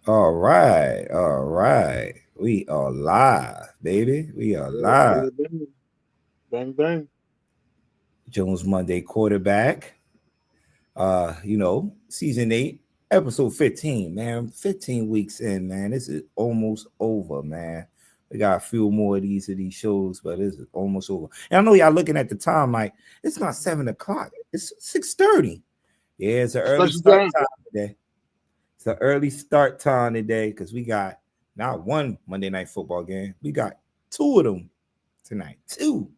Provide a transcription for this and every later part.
All right, all right. We are live, baby. We are Yeah, live. bang, bang, bang, bang. Jones Monday quarterback. Season 8, episode 15, man. 15 weeks in, man. This is almost over, man. We got a few more of these shows, but it's almost over. And I know y'all looking at the time like it's not 7 o'clock. It's 6:30. Yeah, it's an early Special start time. time today. It's an early start time today because we got not one Monday night football game. We got two of them tonight. Two.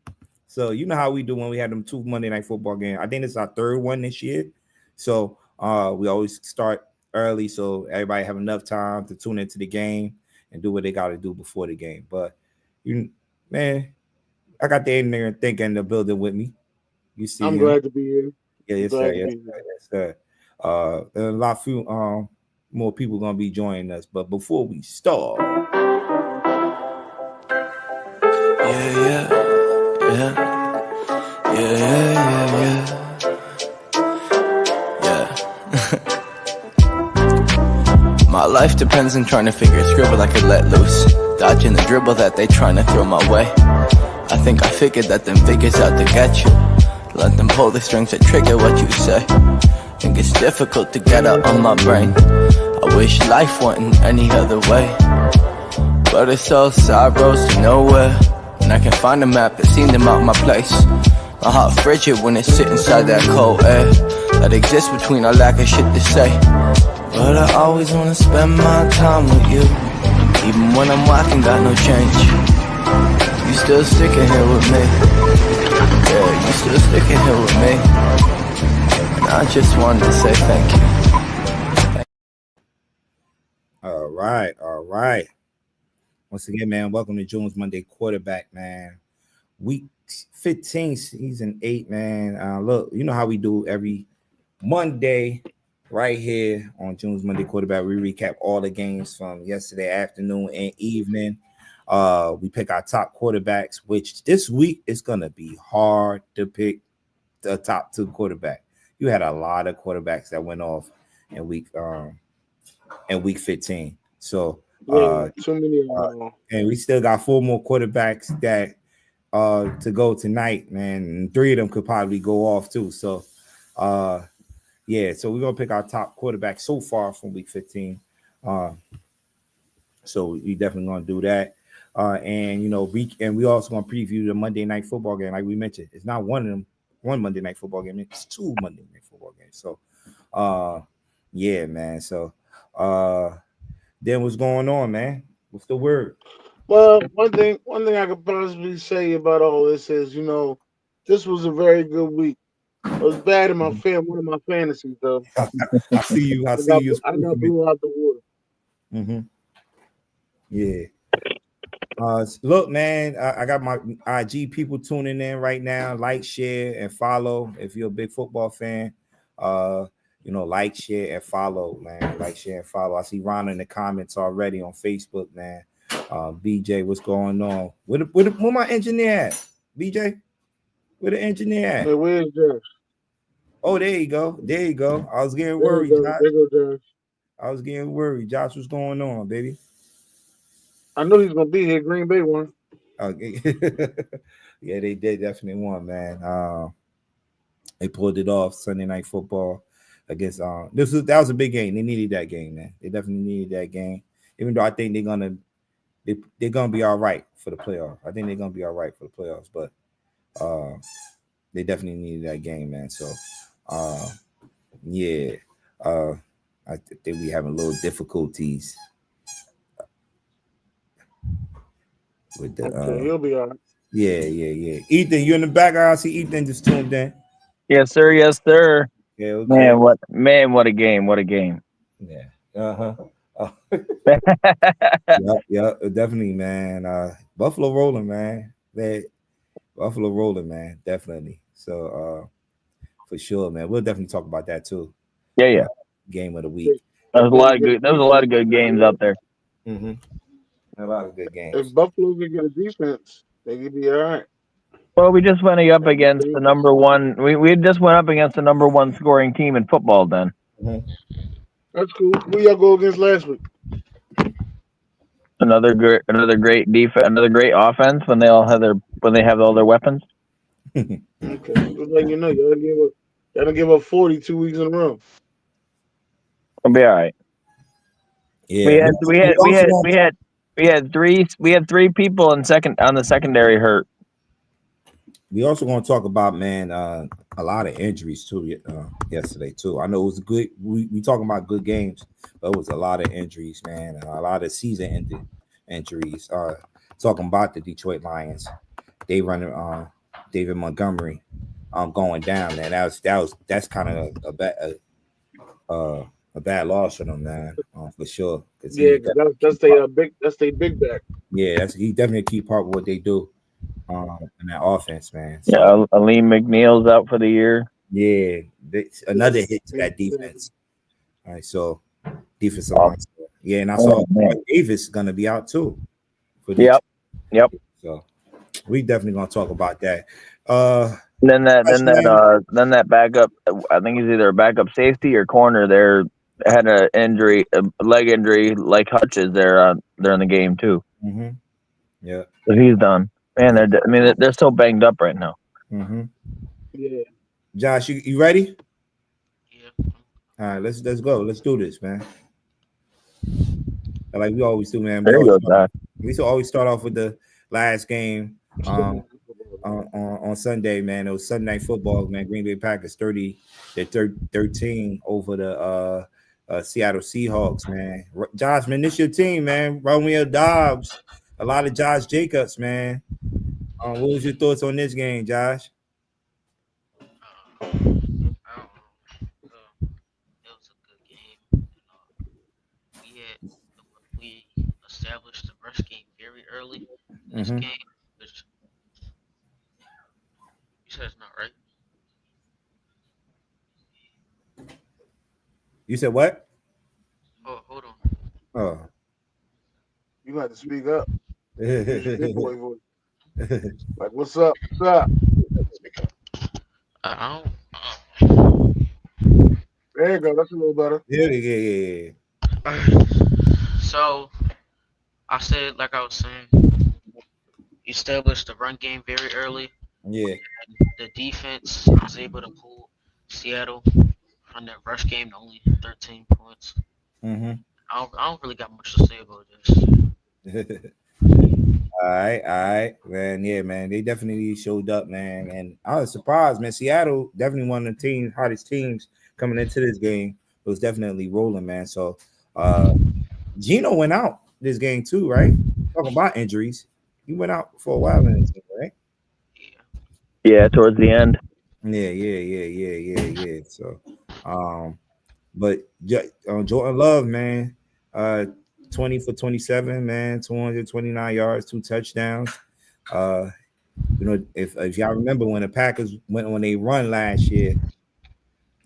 So you know how we do when we had them two Monday night football games. I think this is our third one this year. So we always start early so everybody have enough time to tune into the game and do what they got to do before the game. But you man, I got the in there and thinking in the building with me. You see I'm him. glad to be here. Yeah, I'm yes, sir. glad to Yes, be sir. here. Yes, sir. And a lot few more people gonna be joining us. But before we start, Yeah, yeah, yeah, yeah, yeah. My life depends on trying to figure a scribble I could let loose, dodging the dribble that they trying to throw my way. I think I figured that them figures out to get you. Let them pull the strings that trigger what you say. Think it's difficult to get out on my brain. I wish life wasn't any other way, but it's all side roads to nowhere. And I can find a map that seen them out my place. My heart frigid when it sit inside that cold air that exists between our lack of shit to say. But I always wanna spend my time with you, even when I'm walking, got no change. You still sticking here with me. Yeah, you still sticking here with me. And I just wanted to say thank you. all right, all right. Once again, man, welcome to Jones Monday quarterback, man. Week 15, season 8, man. Look, you know how we do every Monday right here on Jones Monday quarterback. We recap all the games from yesterday afternoon and evening. We pick our top quarterbacks, which this week is gonna be hard to pick the top two quarterback. You had a lot of quarterbacks that went off in week 15. So Yeah, too many of them went on. and we still got four more quarterbacks that to go tonight, man. And three of them could probably go off too. So yeah, so we're gonna pick our top quarterback so far from week 15. Uh so we definitely gonna do that. And we also gonna preview the Monday night football game, like we mentioned. It's not one of them, one Monday night football game, it's two Monday night football games. So uh yeah, man. So then what's going on, man? What's the word? Well, one thing I could possibly say about all this is, this was a very good week. It was bad in one of my fantasies though. I see you. I I see got you I got spoofing it. blew out the water. Yeah. Look, man, I got my IG people tuning in right now. Like, share, and follow if you're a big football fan. Like, share, and follow, man. Like, share, and follow. I see Ron in the comments already on Facebook, man. BJ, what's going on? Where my engineer at? BJ, where the engineer at? Man, where's Josh? Oh, there you go. There you go. I was getting There you worried, go. Josh. There go Josh. I was getting worried. Josh, what's going on, baby? I knew he's gonna be here. Green Bay won. Okay. Yeah, they did definitely won, man. They pulled it off Sunday night football against that was a big game. They needed that game, man. They definitely needed that game. Even though I think they're gonna be all right for the playoffs. I think they're gonna be all right for the playoffs, but uh they definitely needed that game, man. So uh yeah. Uh I think we having a little difficulties with the Okay, he'll be all right. yeah. Ethan, you in the background? I see Ethan just tuned in. Yes, sir. Yes, sir. Yeah, okay. Man, what a game. What a game. Yeah. Uh-huh. Yeah, definitely, man. Buffalo rolling, man. Buffalo rolling, man. Definitely. So for sure, man. We'll definitely talk about that too. Yeah, Uh yeah. game of the week. If, There if was a they lot can of get a good. There was a lot defense, of good games out there. Mm-hmm. A lot of good if games. Buffalo can get a defense, they could be all right. Well, we just went up And against the number one. We just went up against the number one scoring team in football. Then Mm-hmm. that's cool. Who y'all go against last week? Another great defense, another great offense when they have all their weapons. Okay, just letting you know, y'all don't give up 40 2 weeks in a row. It'll be all right. Yeah, also We had three people on the secondary hurt. we also going to talk about, man, a lot of injuries too yesterday too. I know it was good. We talking about good games, but it was a lot of injuries, man. A lot of season-ending injuries. Talking about the Detroit Lions, they running David Montgomery going down, man. That's kind of a bad loss for them, man, for sure. Because Yeah, because that's they big back. he definitely a key part of what they do in that offense, man. So Yeah, Aleem McNeil's out for the year. yeah, another Yeah. hit to that Yeah. defense. All right, so defensive line. Yeah, and I saw Davis is gonna be out too for Detroit. Yep. So we definitely gonna talk about that. Then that backup. I think he's either a backup safety or corner. There had a leg injury, like Hutch's. They're in the game too. Mm-hmm. Yeah. So he's done. Man, they're so banged up right now. Mm-hmm. Yeah. Josh, you ready? Yeah. All right, let's go. Let's do this, man. Like we always do, man. There you go, Josh. We used to always start off with the last game on Sunday, man. It was Sunday Night Football, man. Green Bay Packers 13 over the Seattle Seahawks, man. Josh, man, this your team, man. Romeo Dobbs, a lot of Josh Jacobs, man. What was your thoughts on this game, Josh? I don't know. It was a good game. We established the rush game very early in this game, which you said it's not right. You said what? Oh, hold on. Oh. You got to speak up. Big boy voice. Like, what's up? What's up? I don't. There you go. That's a little better. Yeah. So I said, like I was saying, established the run game very early. Yeah. The defense was able to pull Seattle on that rush game to only 13 points. Mm-hmm. I don't really got much to say about this. All right, man. Yeah, man. They definitely showed up, man. And I was surprised, man. Seattle definitely one of the hottest teams coming into this game. It was definitely rolling, man. So Gino went out this game too, right? Talking about injuries. He went out for a while in this game, right? Yeah, towards the end. Yeah. So but Jordan Love, man, 20 for 27, man, 229 yards, 2 touchdowns. If y'all remember when the Packers went on a run last year,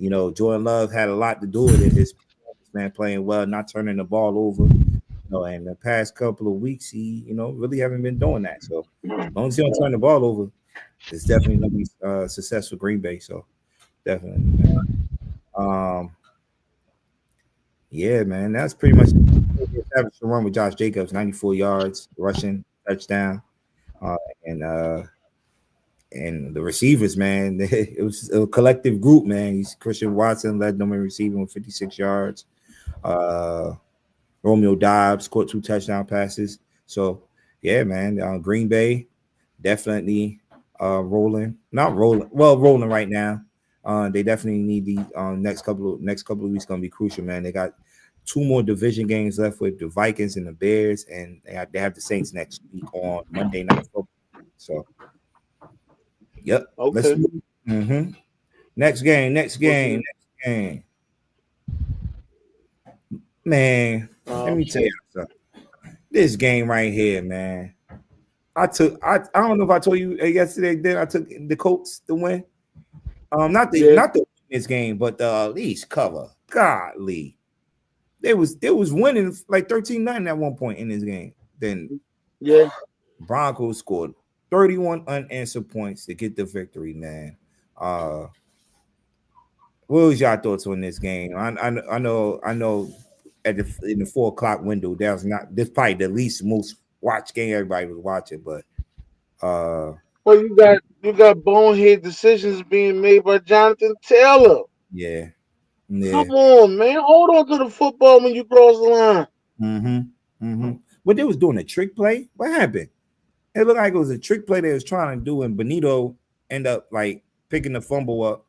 Jordan Love had a lot to do with it. His man playing well, not turning the ball over. And the past couple of weeks, he, really haven't been doing that. So as long as he don't turn the ball over, it's definitely gonna be success for Green Bay. So definitely, man. Yeah, man, that's pretty much the run with Josh Jacobs, 94 yards, rushing touchdown, and the receivers, man, it was a collective group, man. Christian Watson led them in receiving with 56 yards. Romeo Dobbs caught 2 touchdown passes. So yeah, man, Green Bay definitely rolling right now. They definitely need the next couple of weeks gonna be crucial, man. They got 2 more division games left with the Vikings and the Bears, and they have the Saints next week on Monday Night Football. So, yep. Okay. Next game. Man, let me tell you something. This game right here, man. I don't know if I told you yesterday. Then I took the Colts to win. Not the this game, but the least cover. Godly. They was winning like 13-9 at one point in this game. Then Broncos scored 31 unanswered points to get the victory, man. What was y'all thoughts on this game? I know in the 4 o'clock window. That was not this probably the least most watched game everybody was watching, but Well, you got bonehead decisions being made by Jonathan Taylor. yeah. Come on, man. Hold on to the football when you cross the line. But they was doing a trick play. What happened? It looked like it was a trick play they was trying to do, and Benito ended up like picking the fumble up,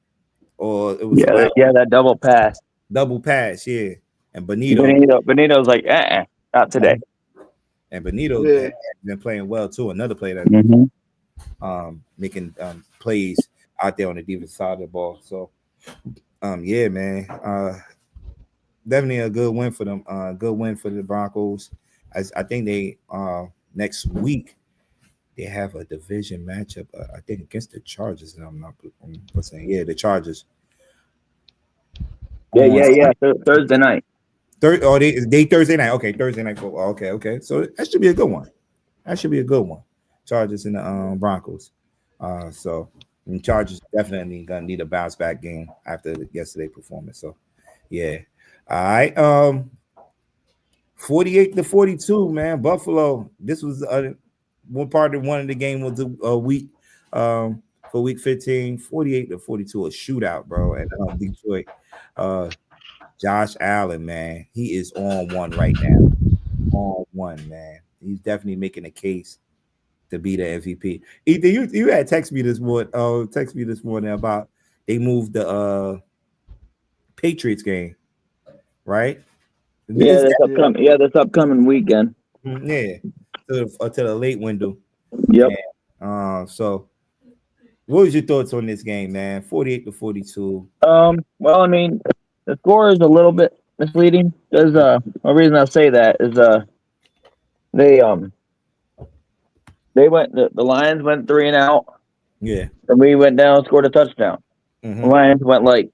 or it was that double pass. double pass, yeah. And Benito's like, not today. And Benito has been playing well too. Another player that making plays out there on the defensive side of the ball. So yeah, man. Definitely a good win for them. Good win for the Broncos. I think they next week they have a division matchup. I think against the Chargers. And I'm saying, yeah, the Chargers. Yeah. Thursday night. They Thursday night. Okay, Thursday night football. Okay. So that should be a good one. Chargers and the Broncos. So and Chargers definitely gonna need a bounce back game after yesterday's performance. So yeah. All right. 48-42, man. Buffalo. This was one of the game was a week for week 15. 48-42, a shootout, bro. And Detroit. Josh Allen, man, he is on one right now. On one, man. He's definitely making a case to be the MVP. Ethan, you had text me this morning about they moved the Patriots game, right? This upcoming weekend. Yeah, to the late window. Yep. And, so, what was your thoughts on this game, man? 48-42. Well, I mean, the score is a little bit misleading. There's the reason I say that is the Lions went 3 and out. Yeah. And we went down and scored a touchdown. The Lions went like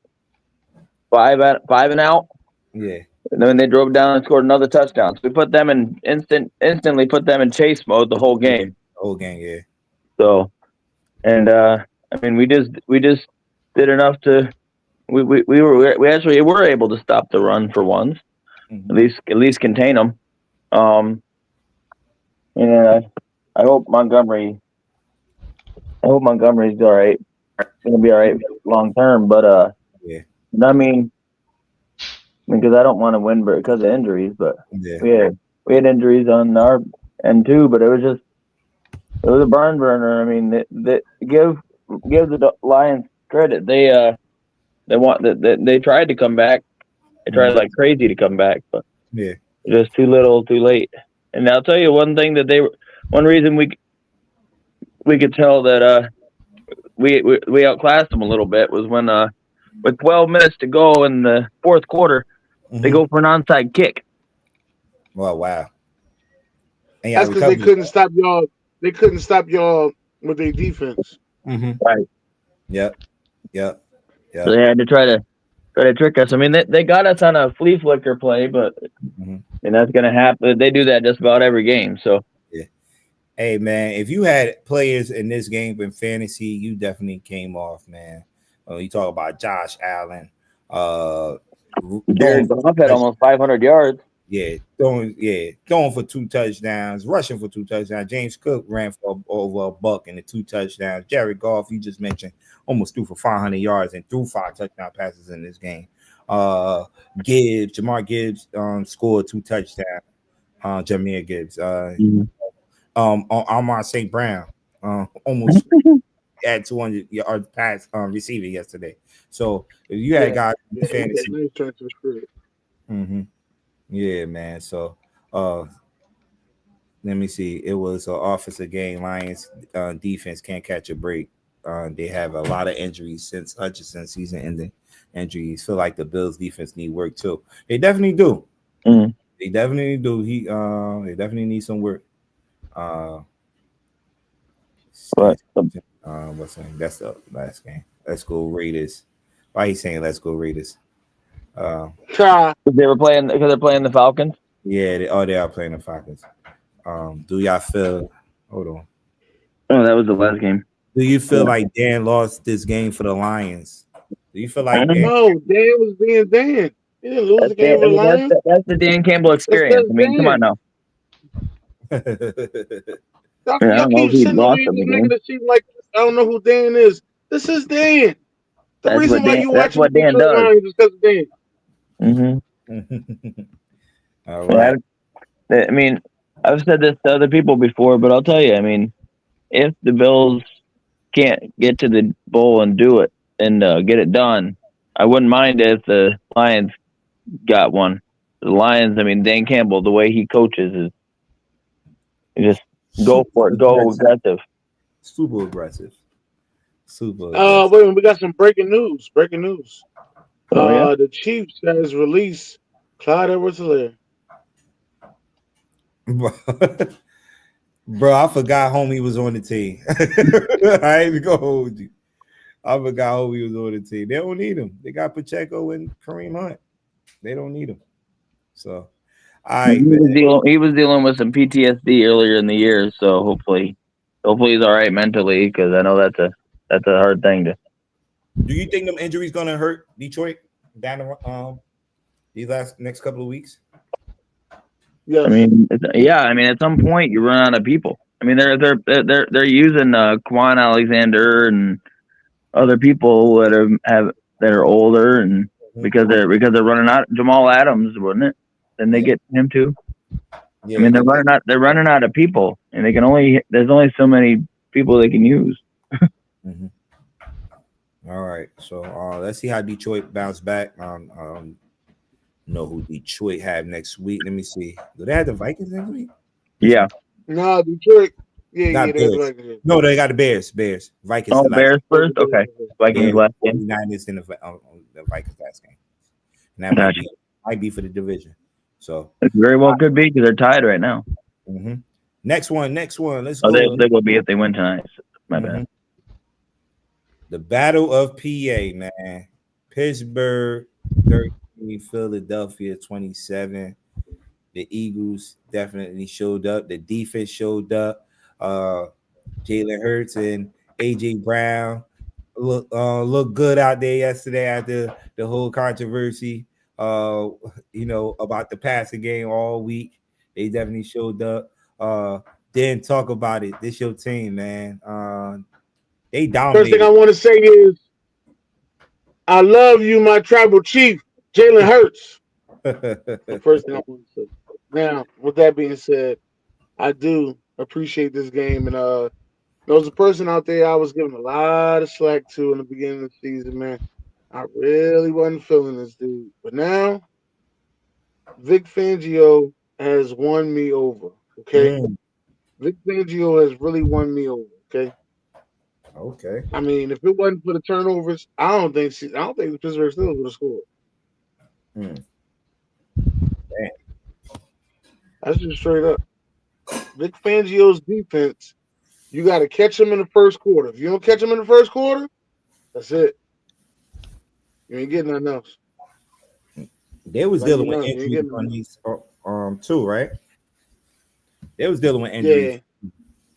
5 and out. Yeah. And then they drove down and scored another touchdown. So we put them in instantly put them in chase mode the whole game. Yeah. So, and I mean, we just did enough to. We actually were able to stop the run for once, at least contain them. And I hope Montgomery's all right. It's gonna be all right long term, but yeah. I mean, because I don't want to win because of injuries, but we had injuries on our end too. But it was a barn burner. I mean, give the Lions credit. They tried to come back. They tried like crazy to come back, but just too little, too late. And I'll tell you one thing one reason we could tell that we outclassed them a little bit was when with 12 minutes to go in the fourth quarter, they go for an onside kick. Well, wow. And that's because they couldn't stop y'all. They couldn't stop y'all with their defense. Right. Yep. So they had to try to trick us. I mean, they got us on a flea flicker play, but and that's gonna happen. They do that just about every game. So yeah. Hey man, if you had players in this game in fantasy, you definitely came off, man. You talk about Josh Allen. Jared Goff had almost 500 yards. Yeah, throwing for 2 touchdowns, rushing for 2 touchdowns. James Cook ran for over $1 and the 2 touchdowns. Jared Goff, you just mentioned, almost threw for 500 yards and threw 5 touchdown passes in this game. Jamar Gibbs scored 2 touchdowns. Jahmyr Gibbs. Amon St. Brown almost had 200 yard pass receiving yesterday. So if you had guys in fantasy, yeah, man. So let me see. It was an offensive game. Lions defense can't catch a break. They have a lot of injuries since Hutchinson's season-ending injuries. Feel like the Bills defense need work too. They definitely do. They definitely do. They definitely need some work. What's saying? That's the last game. Let's go Raiders. Why are you saying let's go Raiders? Because they're playing the Falcons. Yeah, they are playing the Falcons. Do y'all feel? Hold on. Oh, that was the last game. Do you feel like Dan lost this game for the Lions? Do you feel like Dan was being Dan? He didn't lose the game for the Lions. That's the Dan Campbell experience. I mean, come on now. Y'all keep sitting over here making it seem like I don't know who Dan is. This is Dan. The reason why you watching the Detroit Lions is because of Dan. Mm-hmm. All right. I mean, I've said this to other people before, but I'll tell you. I mean, if the Bills can't get to the bowl and do it and get it done, I wouldn't mind if the Lions got one. The Lions, I mean, Dan Campbell, the way he coaches is just go for it, go aggressive. Super aggressive. Wait a minute, we got some breaking news. Oh, yeah? The Chiefs has released Clyde Edwards-Helaire. Bro, I forgot homie was on the team. I ain't even gonna hold you. I forgot homie was on the team. They don't need him. They got Pacheco and Kareem Hunt. They don't need him. So, he was dealing with some PTSD earlier in the year, so hopefully he's all right mentally, because I know that's a hard thing to. Do you think them injuries gonna hurt Detroit down these next couple of weeks? Yes. I mean, at some point you run out of people. I mean, they're using Quan Alexander and other people that are older, and because they're running out. Jamal Adams, wasn't it? Then they get him too. Yeah, I mean, they're running out of people, and there's only so many people they can use. Mm-hmm. All right, so let's see how Detroit bounce back. Know who Detroit have next week. Let me see. Do they have the Vikings next week? Yeah. No, Detroit. Yeah, Vikings. No, they got the Bears. Vikings. Oh, Bears first? Okay. Vikings last game. 49ers in the Vikings last game. And that might be for the division. So it very well could be, because they're tied right now. Mm-hmm. Next one. Let's go. They will be if they win tonight. My bad. The Battle of PA, man. Pittsburgh 13, Philadelphia 27. The Eagles definitely showed up. The defense showed up. Jalen Hurts and AJ Brown look good out there yesterday after the whole controversy. About the passing game all week. They definitely showed up. Didn't talk about it. This your team, man. They dominated. First thing I want to say is, I love you, my tribal chief, Jalen Hurts. The first thing I want to say. Now, with that being said, I do appreciate this game, and there was a person out there I was giving a lot of slack to in the beginning of the season, man. I really wasn't feeling this dude, but now Vic Fangio has won me over. Okay, Vic Fangio has really won me over. Okay. I mean, if it wasn't for the turnovers, I don't think the Pittsburgh Steelers would have scored. Damn. That's just straight up. Vic Fangio's defense, you got to catch him in the first quarter. If you don't catch him in the first quarter, that's it. You ain't getting nothing else. They was dealing with injuries on these too, right? They was dealing with injuries.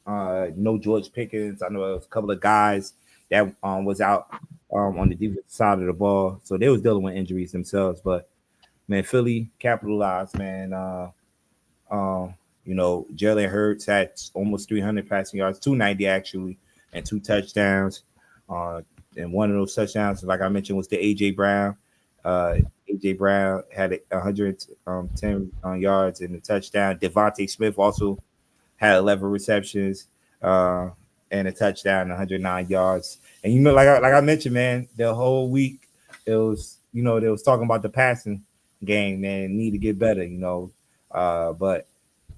Yeah. No George Pickens. I know a couple of guys that was out on the defensive side of the ball, so they was dealing with injuries themselves. But man, Philly capitalized, man. Jalen Hurts had almost 300 passing yards, 290 actually, and 2 touchdowns. And one of those touchdowns, like I mentioned, was to AJ Brown. AJ Brown had 110 yards and a touchdown. Devontae Smith also had 11 receptions and a touchdown, 109 yards. And like I mentioned, man, the whole week it was, they was talking about the passing game, man, need to get better, but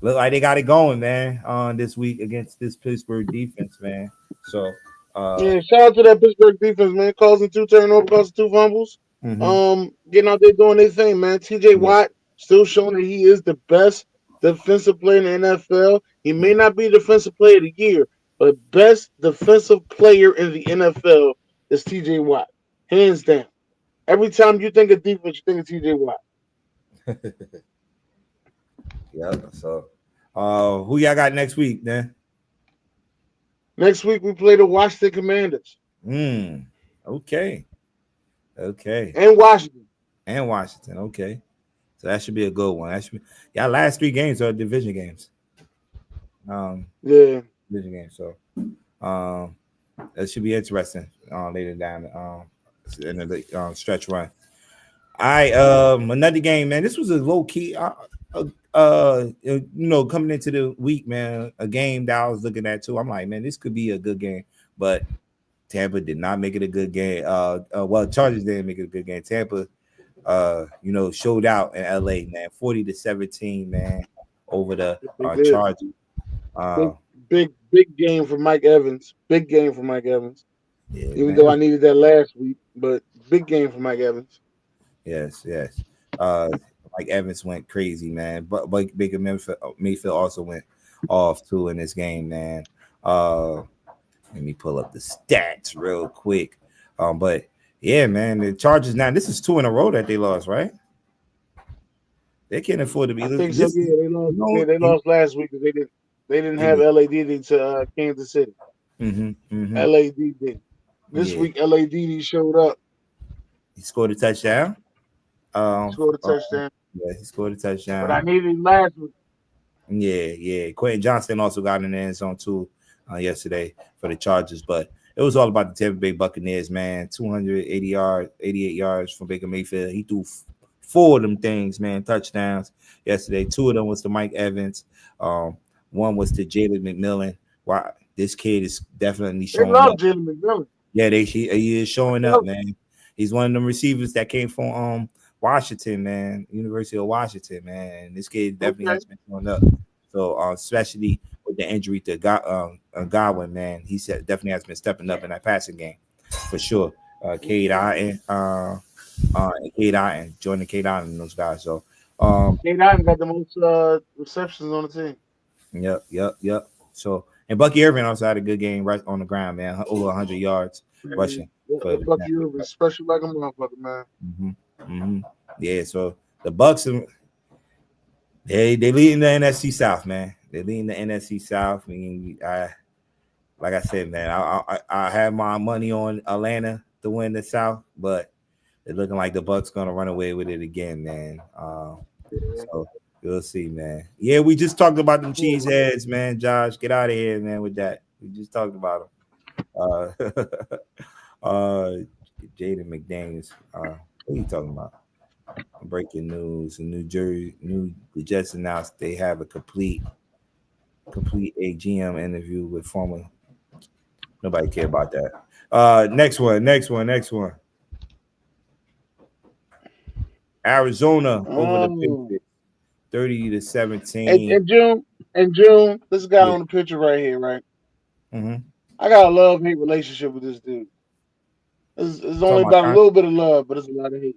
look like they got it going, man, on this week against this Pittsburgh defense, man. So shout out to that Pittsburgh defense, man, causing 2 turnovers, causing 2 fumbles. Getting out there doing their thing, man. TJ Watt still showing that he is the best defensive player in the NFL. He may not be defensive player of the year, but best defensive player in the NFL is TJ Watt. Hands down. Every time you think of defense, you think of TJ Watt. Yeah, so who y'all got next week, then? Next week we play the Washington Commanders. Okay. And Washington. and Washington. Okay, so that should be a good one. That should be y'all last 3 games are division games. Yeah. Division games. So that should be interesting later down in the stretch run. I another game, man. This was a low key. Coming into the week, man, a game that I was looking at too. I'm like, man, this could be a good game, but Tampa did not make it a good game. Well, Chargers didn't make it a good game. Tampa, showed out in LA, man, 40-17, man, over the They did. Chargers. Big, big game for Mike Evans. Big game for Mike Evans. Yeah, Even man. though I needed that last week, but big game for Mike Evans. Yes. Like Evans went crazy, man. But Baker Mayfield also went off too in this game, man. Let me pull up the stats real quick. But yeah, man, the Chargers now. This is 2 in a row that they lost, right? They can't afford to be. I think so. Yeah, they lost. They lost last week because they didn't have LAD to Kansas City. LAD did. This week LAD showed up. He scored a touchdown. Scored a touchdown. Yeah, he scored a touchdown. But I needed him last week. Yeah. Quentin Johnston also got in the end zone too yesterday for the Chargers, but it was all about the Tampa Bay Buccaneers, man. 288 yards from Baker Mayfield. He threw 4 of them things, man, touchdowns yesterday. 2 of them was to Mike Evans. One was to Jalen McMillan. Wow, this kid is definitely showing up. Jalen McMillan. Yeah, he is showing up, man. He's one of them receivers that came from Washington, man, University of Washington, man. And this kid definitely has been showing up. So especially with the injury to Godwin, man, he said definitely has been stepping up in that passing game for sure. Cade Otton, joining Cade Otton and those guys. So Cade Otton got the most receptions on the team. Yep. So and Bucky Irvin also had a good game right on the ground, man. Over 100 yards rushing. Bucky Irvin, special like a motherfucker, man. Yeah, so the Bucks, they lead in the NFC South, man. They lead in the NFC South. I mean, like I said, man, I have my money on Atlanta to win the South, but it's looking like the Bucks gonna run away with it again, man. So we'll see, man. Yeah, we just talked about them cheese heads, man. Josh, get out of here, man, with that. We just talked about them. Jaden McDaniels. What are you talking about? Breaking news: the Jets announced they have a complete AGM interview with former. Nobody care about that. Next one. Arizona over the Patriots, 30-17. In June, this guy on the picture right here, right? I got a love-hate relationship with this dude. It's only about a little bit of love, but it's a lot of hate.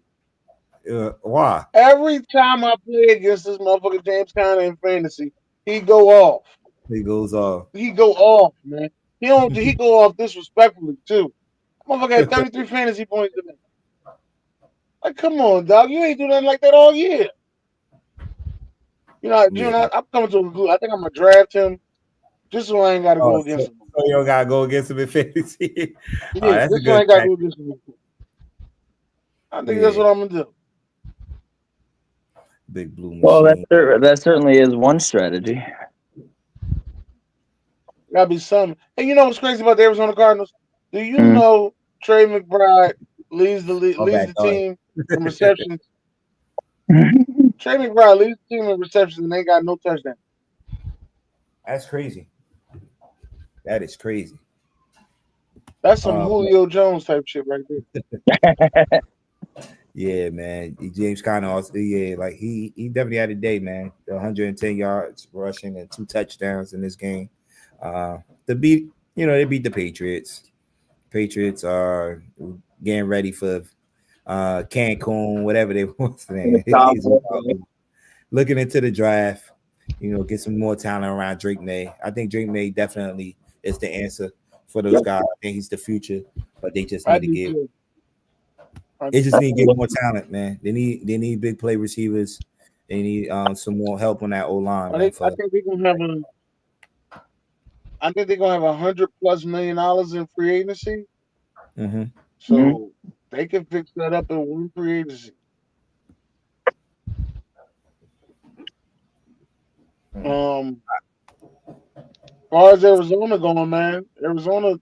Why? Every time I play against this motherfucker James Conner in fantasy, he go off. He goes off. He go off, man. He go off disrespectfully too. Motherfucker had 33 fantasy points today. Like, come on, dog. You ain't do nothing like that all year. You know, June, I'm coming to a conclusion. I think I'm gonna draft him just so I ain't gotta go against him. So you don't gotta go against him in fantasy. Yeah, just so I ain't gotta go against him. I think that's what I'm gonna do. Big blue machine. Well, that certainly is one strategy. Gotta be something. And you know what's crazy about the Arizona Cardinals? Do you know Trey McBride leads the team in receptions? Trey McBride leads the team in receptions and they got no touchdown. That's crazy. That is crazy. That's some Julio Jones type shit right there. Yeah, man. James Conner also, like he definitely had a day, man. 110 yards rushing and 2 touchdowns in this game. They beat the Patriots. Patriots are getting ready for Cancun, whatever they want. Looking into the draft, get some more talent around Drake May. I think Drake May definitely is the answer for those guys. I think he's the future, but they just need to give. They just need to get more talent, man. They need big play receivers. They need some more help on that O line. I think they're gonna have $100+ million in free agency. So they can fix that up in one free agency. As far as Arizona going, man, Arizona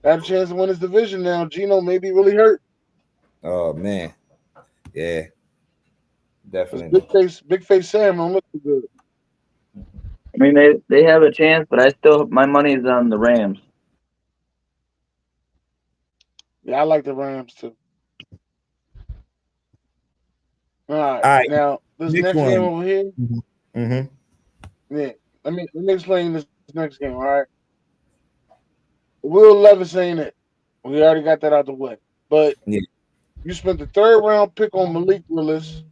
got a chance to win his division now. Gino may be really hurt. Oh man, yeah, Because definitely. Big Face Sam don't look too good. I mean, they have a chance, but my money's on the Rams. Yeah, I like the Rams too. All right, All right, now this next next game one. over here. Mm-hmm. Yeah, let me explain this next game. All right, Will Levis ain't it. We already got that out the way. But Yeah. you spent the third round pick on Malik Willis,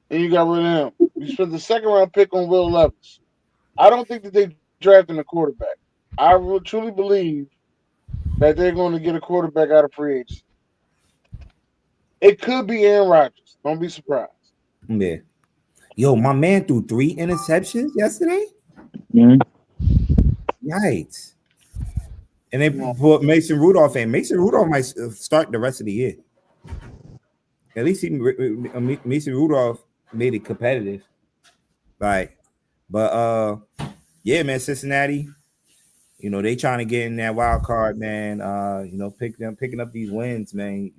and you got rid of him. You spent the second round pick on Will Levis. I don't think that they drafting a quarterback. I truly believe that they're going to get a quarterback out of free agency. It could be Aaron Rodgers. Don't be surprised. Yeah. Yo, my man threw 3 interceptions yesterday. Mm-hmm. Yikes. And they No. put Mason Rudolph in. Mason Rudolph might start the rest of the year. At least Mason Rudolph made it competitive. Right. But yeah, man, Cincinnati, they trying to get in that wild card, man. Picking up these wins, man.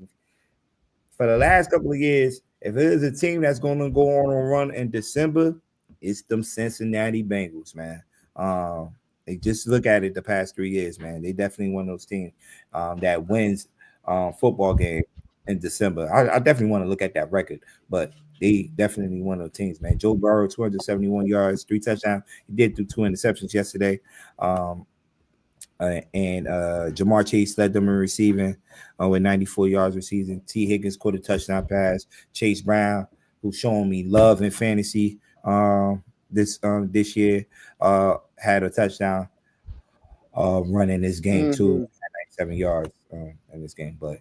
For the last couple of years, if it is a team that's going to go on a run in December, it's them Cincinnati Bengals, man. They just look at it the past 3 years, man. They definitely one of those teams that wins football game in December. I definitely want to look at that record, but they definitely one of those teams, man. Joe Burrow, 271 yards, 3 touchdowns. He did do 2 interceptions yesterday. And Jamar Chase led them in receiving with 94 yards receiving. T. Higgins caught a touchdown pass. Chase Brown, who's showing me love in fantasy this year, had a touchdown running this game too, at 97 yards in this game. But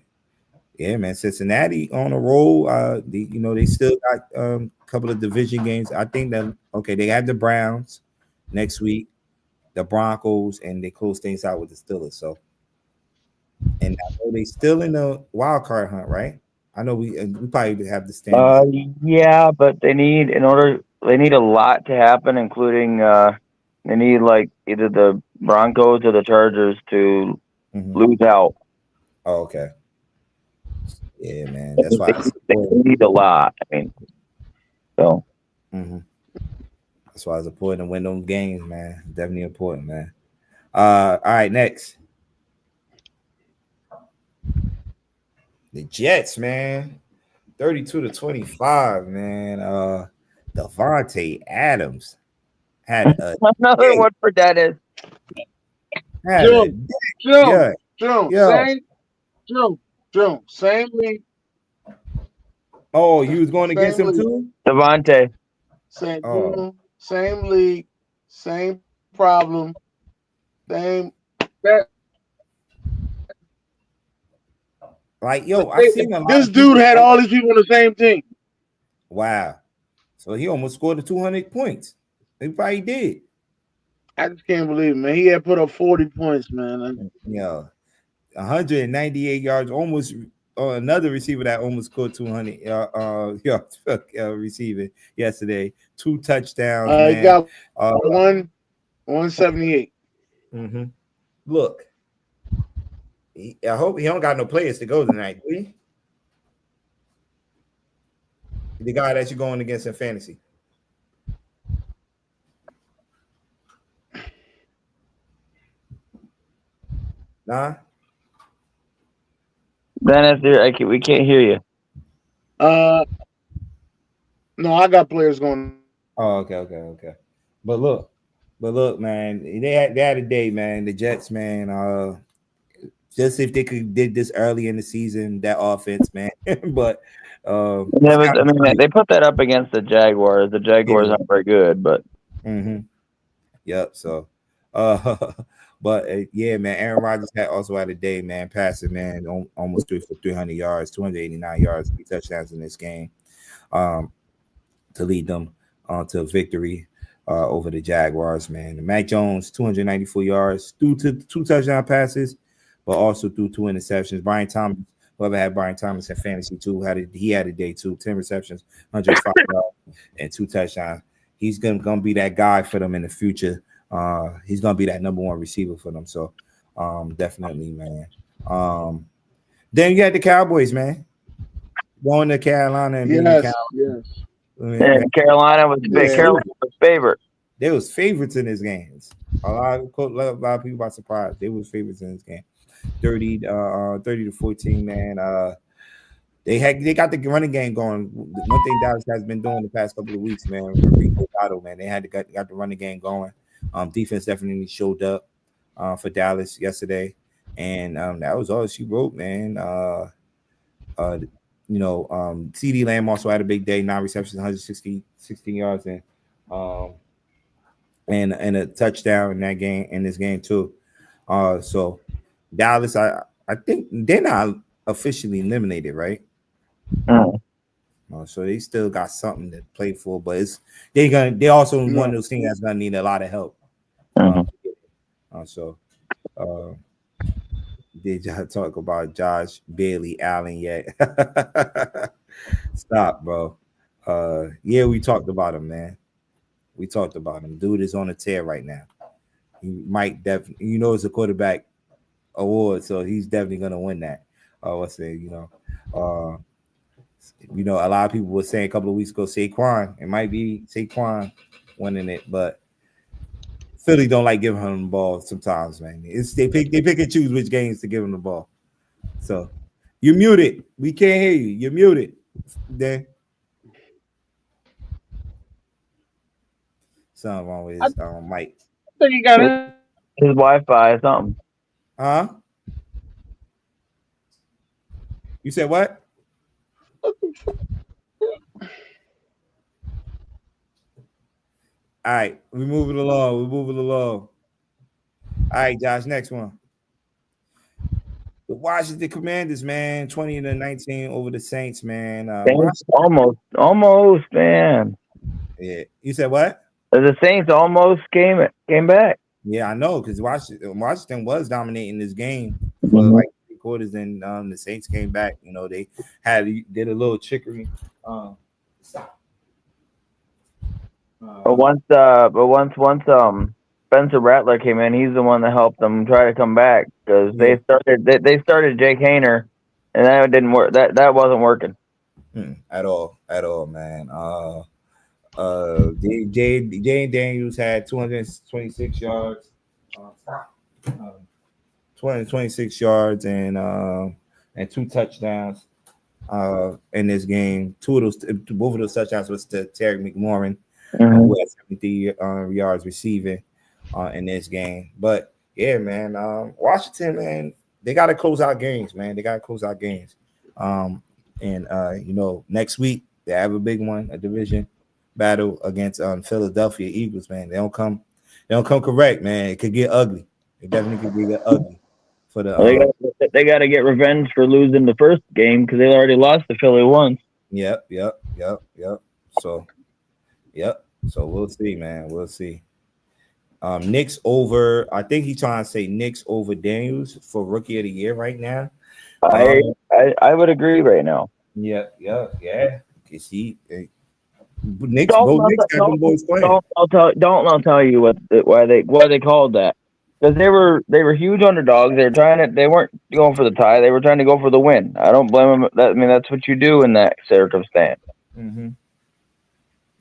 yeah, man, Cincinnati on a roll. They still got a couple of division games. I think that they have the Browns next week, the Broncos, and they close things out with the Steelers. So, and I know they still in the wild card hunt, right? I know we probably have the standings. Yeah, but they need a lot to happen, including they need like either the Broncos or the Chargers to lose out. Oh, okay. Yeah, man. That's why they need a lot. I mean, so. That's why it's important to win those games, man. Definitely important, man. All right, next. The Jets, man. 32-25, man. Devontae Adams had another one for Dennis. Same league. Oh, you was going against him too? Devontae. Same league, same problem, same. Like, yo, I seen a lot. This dude had all these people on the same team. Wow. So he almost scored the 200 points. He probably did. I just can't believe it, man. He had put up 40 points, man. Yeah. 198 yards, almost another receiver that almost scored 200 yards receiving yesterday. 2 touchdowns, man. He got 178. Look, I hope he don't got no players to go tonight, do he? The guy that you're going against in fantasy. Nah. Dennis, we can't hear you. No, I got players going. Oh, okay. But look, man, they had a day, man. The Jets, man. Just if they could did this early in the season, that offense, man. But they put that up against the Jaguars. The Jaguars aren't very good, but yep. So, but yeah, man. Aaron Rodgers also had a day, man. Passing, man, almost 300 yards, 289 yards, 3 touchdowns in this game, to lead them to victory over the Jaguars, man. Mac Jones, 294 yards, threw 2 touchdown passes, but also threw 2 interceptions. Brian Thomas, whoever had Brian Thomas in fantasy too, he had a day too, 10 receptions, 105 yards, and 2 touchdowns. he's gonna be that guy for them in the future. He's gonna be that number one receiver for them. So definitely, man. Then you had the Cowboys, man. Going to Carolina and being the Yes, Cowboys. yes. And Carolina was favorite. They was favorites in this game. A lot of people are surprised. They was favorites in this game. 30 to 14, man. They got the running game going. One thing Dallas has been doing the past couple of weeks, man, Rico Dotto, man. They had got the running game going. Defense definitely showed up for Dallas yesterday, and that was all she wrote, man. CD Lamb also had a big day, 9 receptions, 116 yards, and a touchdown in this game too. So Dallas, I think they're not officially eliminated, right? So they still got something to play for, but they also one of those things that's gonna need a lot of help. Did y'all talk about Josh Bailey Allen yet? Stop, bro. Yeah, we talked about him, man. We talked about him. Dude is on a tear right now. He might definitely, it's a quarterback award, so he's definitely gonna win that. A lot of people were saying a couple of weeks ago, Saquon. It might be Saquon winning it, but Philly don't like giving him the ball sometimes, man. They pick and choose which games to give him the ball. So you muted. We can't hear you. You're muted. Then something wrong with his mic. I think he got his Wi-Fi or something. Huh? You said what? All right, we're moving along. All right, Josh, next one. The Washington Commanders, man, 20-19 over the Saints, man. Saints almost, man. Yeah, you said what? The Saints almost came back. Yeah, I know, because Washington was dominating this game for like 3 quarters, and the Saints came back. They did a little trickery. Stop. But once Spencer Rattler came in, he's the one that helped them try to come back because they started Jake Hayner, and that didn't work. That wasn't working at all, man. Jay Daniels had 226 yards, 226 yards and 2 touchdowns in this game. Both of those touchdowns was to Terry McLaurin, who had 73 yards receiving in this game. But yeah, man, Washington, man, they got to close out games, man. Next week they have a big one, a division battle against Philadelphia Eagles, man. They don't come correct, man. It could get ugly. It definitely could get ugly for the. They got to get revenge for losing the first game because they already lost to Philly once. Yep. So we'll see, man. We'll see. Knicks over. I think he's trying to say Knicks over Daniels for Rookie of the Year right now. I would agree right now. Yeah. You see, Knicks got them boys playing. I'll tell you why they called that. Because they were huge underdogs. They weren't going for the tie. They were trying to go for the win. I don't blame them. That's what you do in that circumstance. Mm-hmm.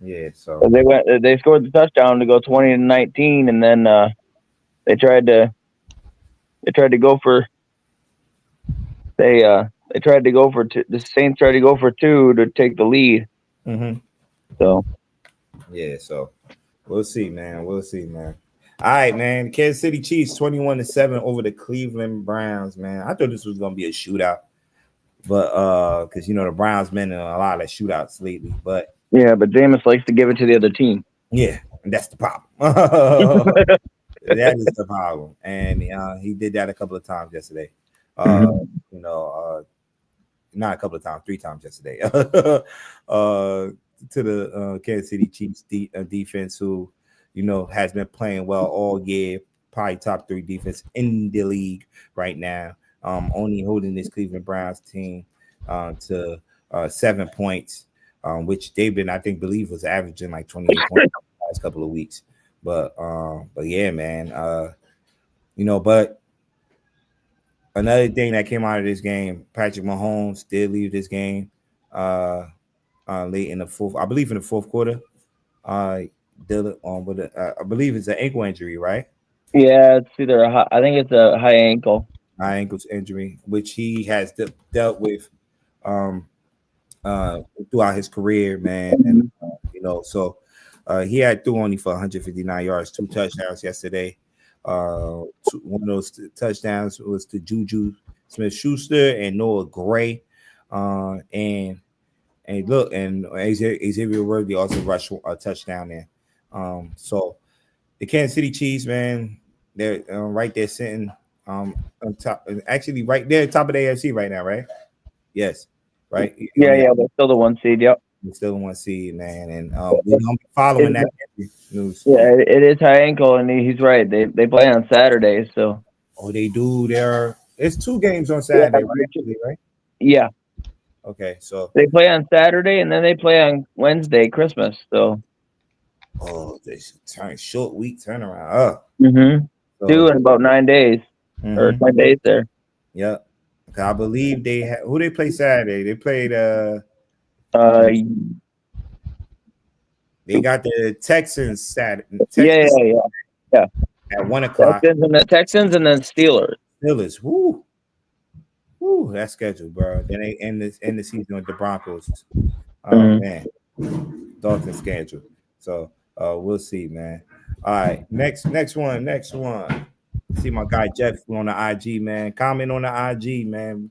Yeah. So they scored the touchdown to go 20-19, and then they tried to go for the Saints tried to go for 2 to take the lead. Mm-hmm. So yeah. So we'll see, man. All right, man. Kansas City Chiefs 21-7 over the Cleveland Browns, man. I thought this was gonna be a shootout, but because the Browns been in a lot of shootouts lately. But yeah, but Jameis likes to give it to the other team. Yeah, and that's the problem. That is the problem, and he did that a couple of times yesterday. Not a couple of times, 3 times yesterday. To the Kansas City Chiefs defense, who has been playing well all year, probably top 3 defense in the league right now. Only holding this Cleveland Browns team to 7 points, which they've been, I believe, was averaging like 28 points last couple of weeks. But yeah, man. But another thing that came out of this game, Patrick Mahomes did leave this game late in the fourth. I believe in the fourth quarter. I believe it's an ankle injury, right? Yeah, it's either I think it's a high ankle. High ankle injury, which he has dealt with throughout his career, man. And so he had threw only for 159 yards, 2 touchdowns yesterday. One of those touchdowns was to Juju Smith-Schuster and Noah Gray, and look, and Xavier Worthy also rushed a touchdown there. So the Kansas City Chiefs, man, they're right there sitting on top, actually right there, top of the AFC right now, right? Yes, right. Yeah, they're still the 1 seed. Yep, we're still the 1 seed, man, and we're gonna be following that news. Yeah, it is high ankle, and he's right. They play on Saturday, so. Oh, they do. It's 2 games on Saturday, right? Yeah. Okay, so they play on Saturday, and then they play on Wednesday, Christmas. So. Oh, they short week turnaround. So, 2 in about 9 days, or 10 days there. Yep. I believe they had who they play Saturday. They played they got the Texans Saturday. Yeah. At 1 o'clock. Texans and then Steelers. Woo, that's scheduled, bro. Then they end the season with the Broncos. Man, Dolphins schedule. So we'll see, man. All right, next one. See my guy Jeff on the IG, man. Comment on the IG, man.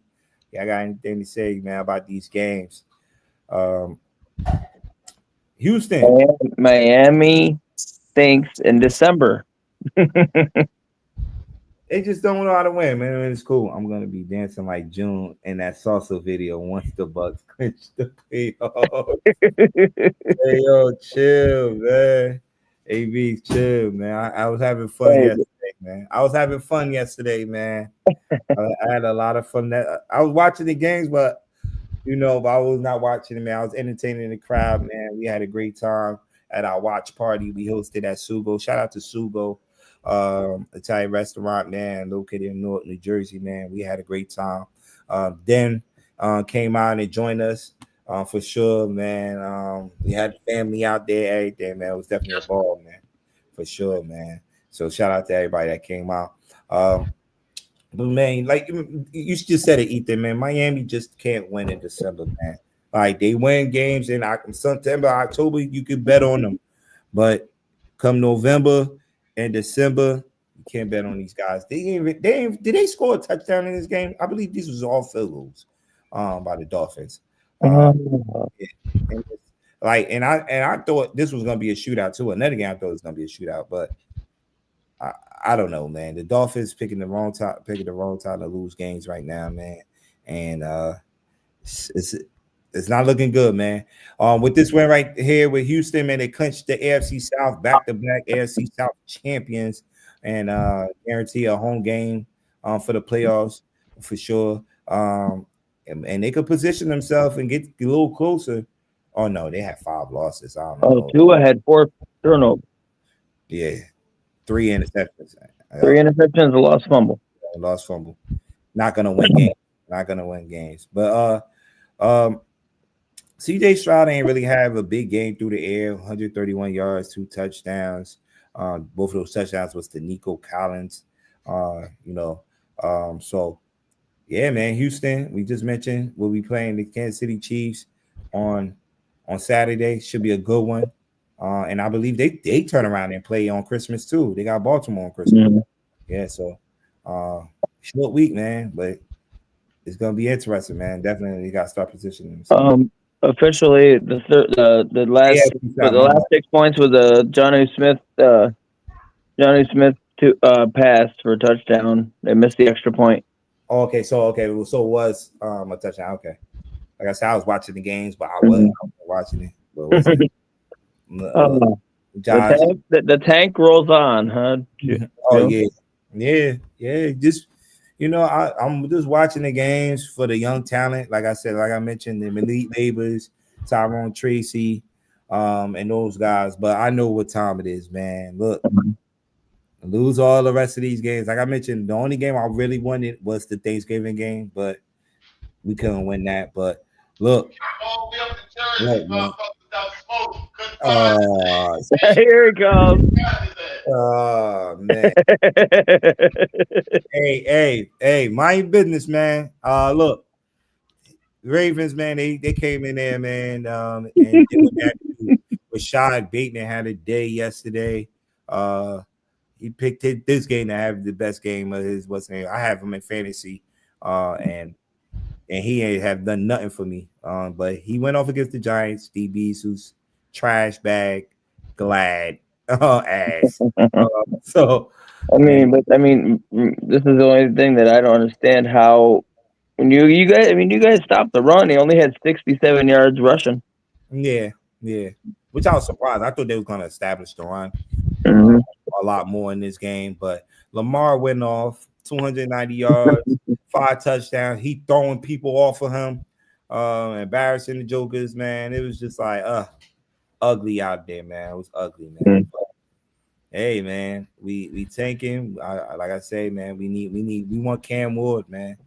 Yeah, I got anything to say, man, about these games. Houston, Miami thinks in December. They just don't know how to win, man. It's cool. I'm gonna be dancing like June in that salsa video once the Bucks clinch the playoffs. Hey, yo, chill, man. AB, chill, man. I was having fun yesterday, man. I had a lot of fun. I was watching the games, but I was not watching it, man. I was entertaining the crowd, man. We had a great time at our watch party we hosted at Sugo. Shout out to Sugo, Italian restaurant, man, located in Newark, New Jersey, man. We had a great time. Then came out and joined us for sure, man. We had family out there, everything, man. It was definitely a ball, man, for sure, man. So shout out to everybody that came out. But man, like you just said it, Ethan, man. Miami just can't win in December, man. Like they win games in September, October, you could bet on them, but come November and December, you can't bet on these guys. Did they score a touchdown in this game? I believe these was all field goals by the Dolphins. I thought this was gonna be a shootout too. Another game I thought it was gonna be a shootout, but I don't know, man. The Dolphins picking the wrong time to lose games right now, man. And it's not looking good, man. With this win right here with Houston, man, they clinched the AFC South, back-to-back AFC South champions, and guarantee a home game for the playoffs for sure. And they could position themselves and get a little closer. Oh no, they had 5 losses. I don't know. Tua had 4 turnovers. Yeah. 3 interceptions. 3 interceptions, a lost fumble. Not gonna win games. But CJ Stroud ain't really have a big game through the air. 131 yards, 2 touchdowns. Both of those touchdowns was to Nico Collins. So yeah, man. Houston, we just mentioned we'll be playing the Kansas City Chiefs on Saturday. Should be a good one. And I believe they turn around and play on Christmas too. They got Baltimore on Christmas. Mm-hmm. Yeah, so short week, man, but it's gonna be interesting, man. Definitely got to start positioning. Officially, the last 6 points was a Johnny Smith pass for a touchdown. They missed the extra point. Oh, okay, so it was a touchdown. Okay, like I said, I was watching the games, but I wasn't watching it. But the tank rolls on, huh? Oh yeah. Just I'm just watching the games for the young talent. Like I said, like I mentioned, the Malik Neighbors, Tyrone Tracy, and those guys. But I know what time it is, man. Look, lose all the rest of these games. Like I mentioned, the only game I really wanted was the Thanksgiving game, but we couldn't win that. But look, man. Oh, Here it comes. oh man. Hey, mind your business, man. Look, Ravens, man, they came in there, man, and did what they had to do. Rashad Bateman had a day yesterday. He picked this game to have the best game of his what's name. I have him in fantasy, and he ain't have done nothing for me. But he went off against the Giants, DBs, who's trash bag, glad ass. So I mean, this is the only thing that I don't understand how when you guys stopped the run. They only had 67 yards rushing. yeah, which I was surprised. I thought they were going to establish the run a lot more in this game, but Lamar went off 290 yards, 5 touchdowns. He throwing people off of him, embarrassing the Jokers, man. It was just like ugly out there, man. It was ugly, man. But, hey, man, we tanking. Like I say, man, we want Cam Ward, man.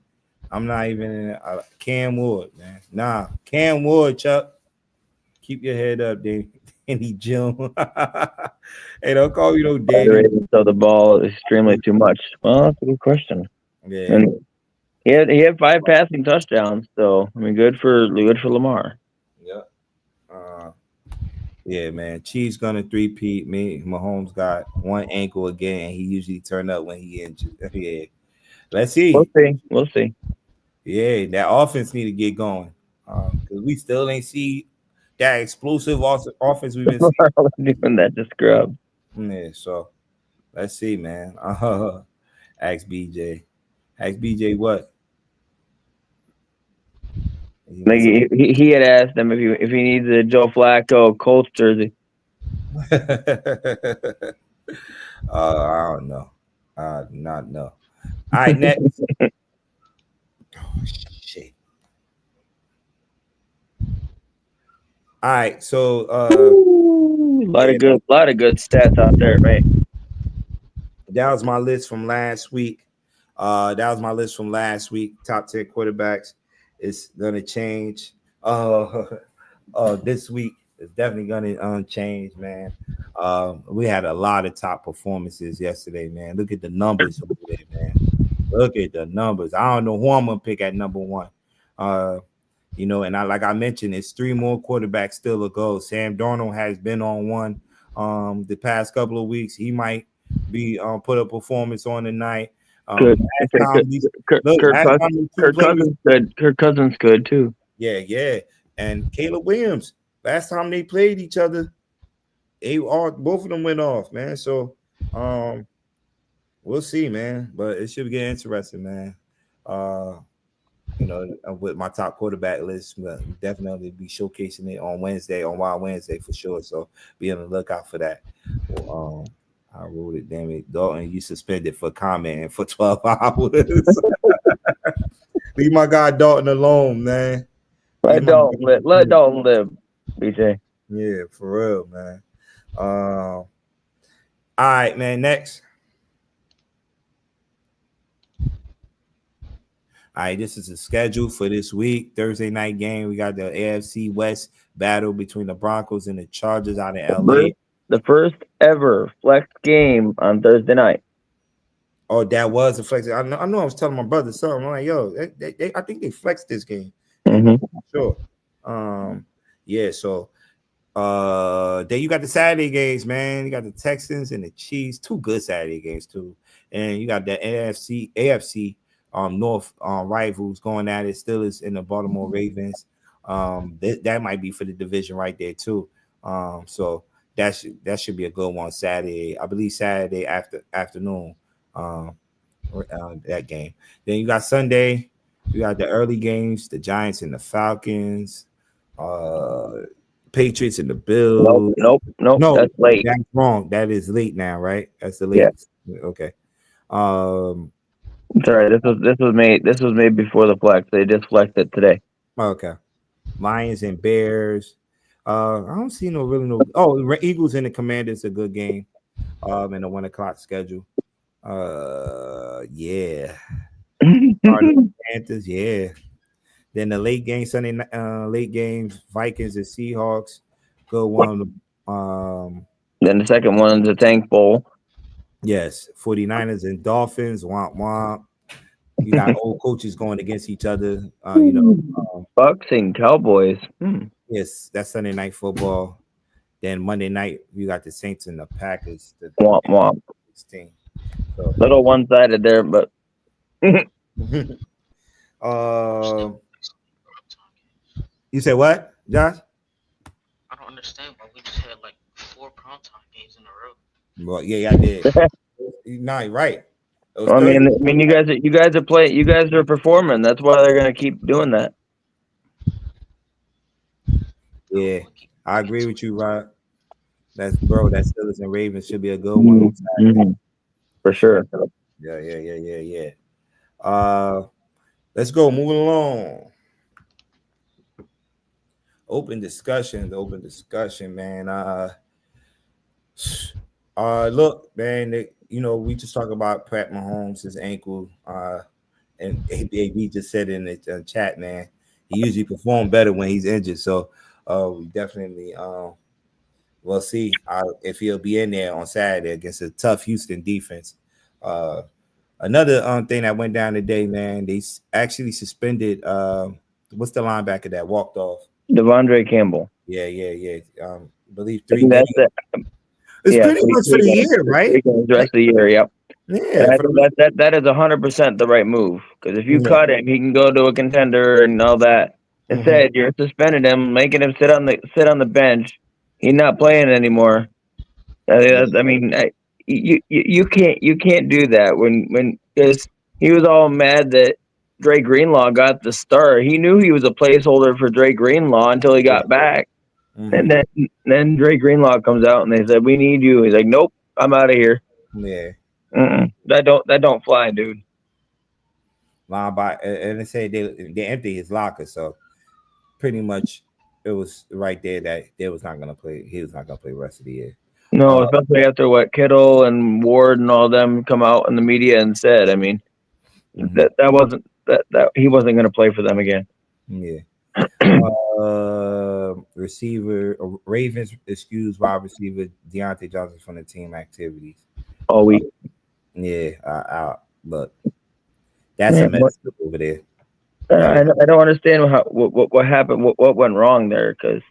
I'm not even in Cam Ward, man. Nah, Cam Ward, Chuck. Keep your head up, Danny Jim. Hey, don't call me no Danny. So the ball is extremely too much. Well, that's a good question. Yeah. And he had 5 passing touchdowns, so I mean, good for Lamar. Yeah. Yeah, man. Chiefs gonna 3-peat. Me, Mahomes got one ankle again, and he usually turn up when he injured. Yeah. Let's see. We'll see. Yeah, that offense need to get going. Because we still ain't see that explosive offense we've been seeing. Doing that to scrub. Yeah, so let's see, man. Ask BJ. Ask BJ what? Like he had asked them if he needs a Joe Flacco Colts jersey. I don't know. Not know. All right, next. Oh shit. All right, so a lot of good stats out there, right? That was my list from last week. Top 10 quarterbacks. It's gonna change. This week it's definitely gonna change, man. We had a lot of top performances yesterday, man. Look at the numbers over there, man. Look at the numbers. I don't know who I'm gonna pick at number 1. And like I mentioned, it's 3 more quarterbacks still to go. Sam Darnold has been on one the past couple of weeks. He might be put a performance on tonight. Kirk Cousins good too. Yeah. And Caleb Williams. Last time they played each other, both of them went off, man. So we'll see, man. But it should get interesting, man. With my top quarterback list, we'll definitely be showcasing it on Wild Wednesday for sure. So be on the lookout for that. I wrote it, damn it. Dalton, you suspended for commenting for 12 hours. Leave my guy Dalton alone, man. Let Dalton live, BJ. Yeah, for real, man. All right, man. Next. All right, this is the schedule for this week. Thursday night game. We got the AFC West battle between the Broncos and the Chargers out in LA. The first ever flex game on Thursday night. Oh, that was a flex. I know. I was telling my brother something. I'm like, yo, I think they flexed this game. Mm-hmm. Sure. Yeah. So, then you got the Saturday games, man. You got the Texans and the Chiefs. 2 good Saturday games too, and you got the AFC North rivals going at it. Steelers and the Baltimore Ravens. That might be for the division right there too. So that should be a good one Saturday. I believe Saturday afternoon. That game. Then you got Sunday. You got the early games, the Giants and the Falcons, Patriots and the Bills. Nope. No, that's late. That's wrong. That is late now, right? That's the latest. Yeah. Okay. Sorry, this was made before the flex. They just flexed it today. Okay. Lions and Bears. I don't see no. Oh, Eagles and the Commanders a good game. In the 1 o'clock schedule. Yeah. Panthers, yeah. Then the late game Sunday, late games Vikings and Seahawks. Good one. Then the second one's a Tank Bowl. Yes, 49ers and Dolphins. Womp womp. You got old coaches going against each other. Bucks and Cowboys. Yes, that's Sunday night football. Then Monday night you got the Saints and the Packers. Womp womp. 16. So, little one-sided there, but you said what, Josh? I don't understand why we just had like 4 primetime games in a row. Well, yeah, I did. No, you're right. I mean, you guys are performing. That's why they're gonna keep doing that. Yeah, I agree with you, Rod. That Steelers and Ravens should be a good one. Mm-hmm. For sure. Yeah. Let's go. Moving along. Open discussion, man. Look, man. We just talk about Pat Mahomes, his ankle. And AB just said in the chat, man, he usually performs better when he's injured. So, we definitely we'll see if he'll be in there on Saturday against a tough Houston defense. Another thing that went down today, man, they actually suspended what's the linebacker that walked off? Devondre Campbell. Yeah. I believe 3 games. It's pretty much for the year, right? The rest of the year, yep. Yeah, that is 100% the right move, because if you cut him, he can go to a contender and all that. Instead, you're suspending him, making him sit on the bench. He's not playing anymore. I mean, you can't do that when because he was all mad that Dre Greenlaw got the start. He knew he was a placeholder for Dre Greenlaw until he got back, and then Dre Greenlaw comes out and they said, "We need you." He's like, "Nope, I'm out of here." Yeah, that don't fly, dude. And they say they empty his locker, so pretty much it was right there that they was not gonna play. He was not gonna play the rest of the year. No, especially after what Kittle and Ward and all them come out in the media and said. I mean, that wasn't that he wasn't going to play for them again. Yeah. Ravens excuse wide receiver Deontay Johnson from the team activities all week. Look, that's a mess over there. I don't understand what happened. What went wrong there? Because.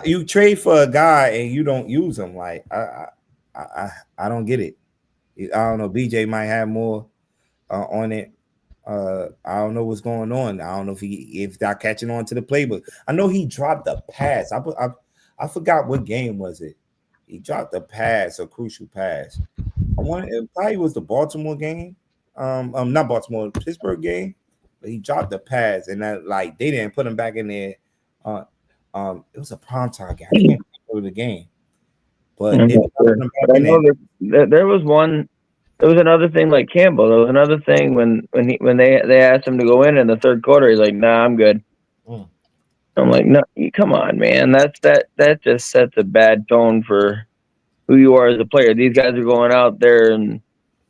You trade for a guy and you don't use him. Like I don't get it. I don't know. BJ might have more on it. I don't know what's going on. I don't know if they're catching on to the playbook. I know he dropped a pass. I forgot what game was it. He dropped a pass, a crucial pass. It probably was the Baltimore game. Not Baltimore, Pittsburgh game. But he dropped the pass, and that they didn't put him back in there. It was a primetime game. I can't remember the game, but there was one. There was another thing like Campbell. There was another thing when they asked him to go in the third quarter. He's like, "Nah, I'm good." I'm like, "No, come on, man. That just sets a bad tone for who you are as a player. These guys are going out there and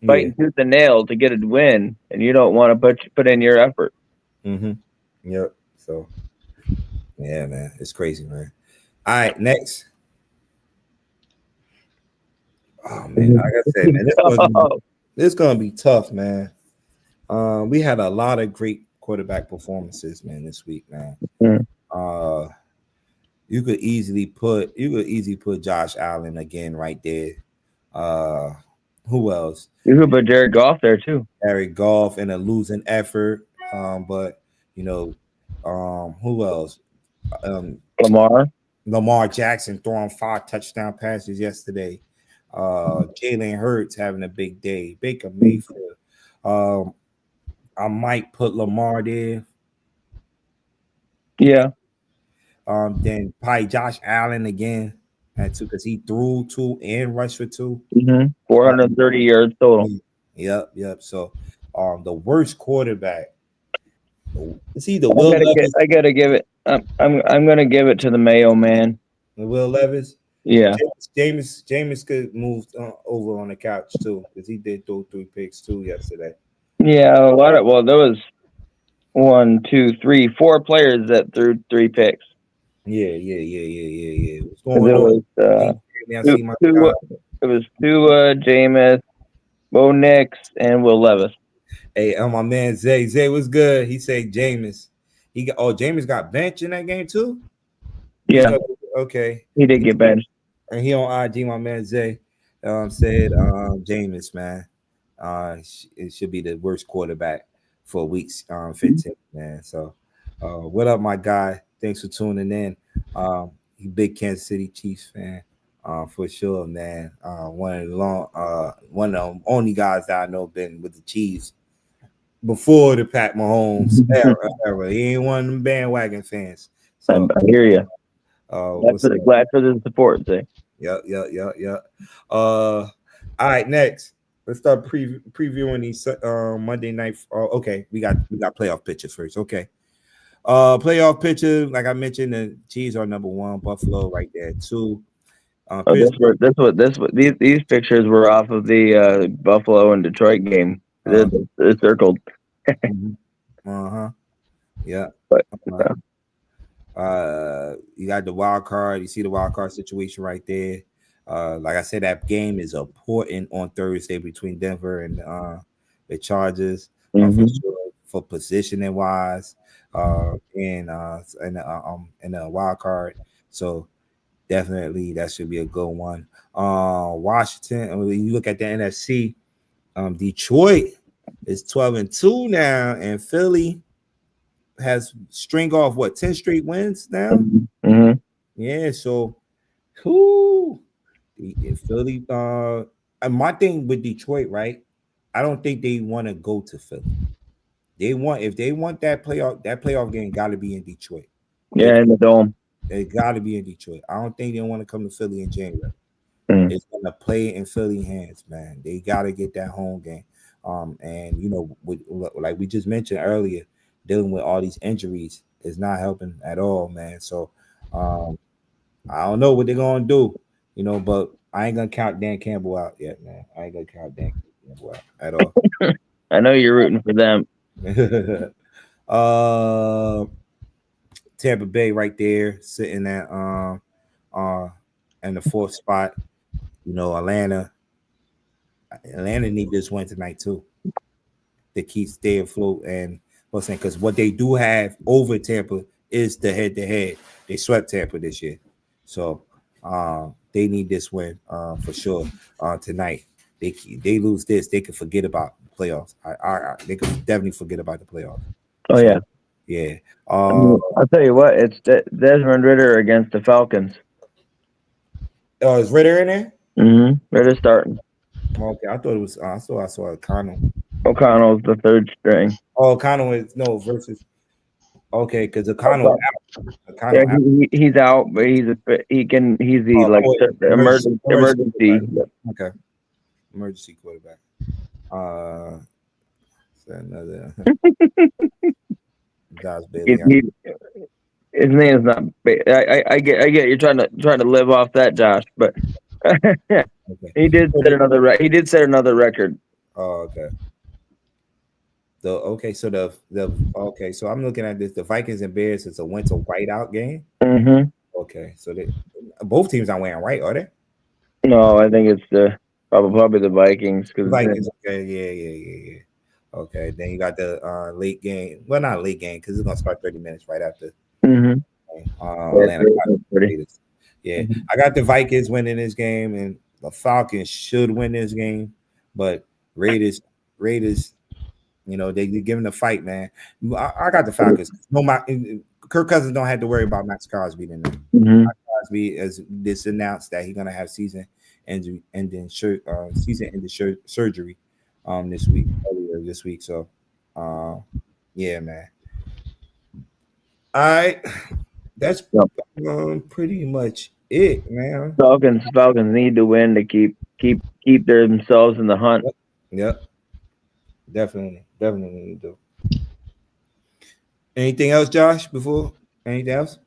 fighting tooth and nail to get a win, and you don't want to put in your effort." Yep. So. Yeah, man, it's crazy, man. All right, next. Oh man, like I said, man, this gonna be tough, man. We had a lot of great quarterback performances, man, this week, man. You could easily put Josh Allen again right there. Who else? You could put Jared Goff there too. Jared Goff in a losing effort, but who else? Lamar Jackson throwing 5 touchdown passes yesterday. Jalen Hurts having a big day. Baker Mayfield. I might put Lamar there. Yeah. Then probably Josh Allen again at 2 because he threw 2 and rushed for 2. 430 yards total. Yep. So, the worst quarterback. It's either I gotta give it. I'm gonna give it to the Mayo man. Will Levis. Yeah. James could move over on the couch too because he did throw 3 picks too yesterday. Yeah, well, there was 1, 2, 3, 4 players that threw 3 picks. Yeah. What's going on? I see my Tua, it was Tua, Jameis, Bo Nix, and Will Levis. Hey, my man Zay was good. He said Jameis. Jameis got benched in that game too. Yeah. Okay. He did get benched. And he on IG, my man Zay said Jameis, man. It should be the worst quarterback for weeks 15, man. So what up, my guy? Thanks for tuning in. Big Kansas City Chiefs fan. For sure, man. One of the only guys that I know been with the Chiefs before the Pat Mahomes era. He ain't one of them bandwagon fans. So I hear you. Glad for the support, Zay. Yep. All right, next. Let's start previewing these Monday night. Okay, we got playoff pictures first. Okay. Playoff picture, like I mentioned, the Chiefs are number 1, Buffalo right there 2. These pictures were off of the Buffalo and Detroit game. They're circled. Yeah. You got the wild card. You see the wild card situation right there. Like I said, that game is important on Thursday between Denver and the Chargers for positioning wise, and the wild card. So definitely that should be a good one. Washington. When you look at the NFC, Detroit is 12-2 now, and Philly has string off 10 straight wins now. Yeah, so in Philly, and my thing with Detroit, right? I don't think they want to go to Philly. If they want that playoff game got to be in Detroit. Yeah, in the dome. They got to be in Detroit. I don't think they want to come to Philly in January. It's gonna play in Philly hands, man. They got to get that home game. And like we just mentioned earlier, dealing with all these injuries is not helping at all, man. So I don't know what they're gonna do, but I ain't gonna count Dan Campbell out yet, man. I ain't gonna count Dan Campbell out at all. I know you're rooting for them. Tampa Bay right there, sitting at in the 4th spot. Atlanta need this win tonight too to keep stay afloat. And what's saying, because what they do have over Tampa is the head-to-head. They swept Tampa this year, so they need this win for sure tonight. They lose this, they can forget about the playoffs. They could definitely forget about the playoffs. Yeah. I'll tell you what, it's Desmond Ridder against the Falcons. Oh, is Ridder in there? Ridder starting. Okay, I thought it was. I saw O'Connell. O'Connell's the 3rd string. Oh, O'Connell is versus. Okay, because O'Connell out. He's out, but he's the emergency. Okay, emergency quarterback. Another Josh Bailey. His name is not. I get. You're trying to live off that, Josh, but he did set another. He did set another record. Oh, okay. So I'm looking at this. The Vikings and Bears is a winter whiteout game. Okay, so both teams aren't wearing white, are they? No, I think it's probably the Vikings. Vikings. Okay, yeah. Okay, then you got the late game. Well, not late game because it's gonna start 30 minutes right after. Yeah, I got the Vikings winning this game, and the Falcons should win this game, but Raiders, they're giving a fight, man. I got the Falcons. Kirk Cousins don't have to worry about Max Crosby then. Max Crosby has this announced that he's gonna have season-ending surgery earlier this week. So, yeah, man. All right, that's pretty much it, man. Falcons need to win to keep themselves in the hunt. Yep. Definitely do. Anything else, Josh? Before Anything else?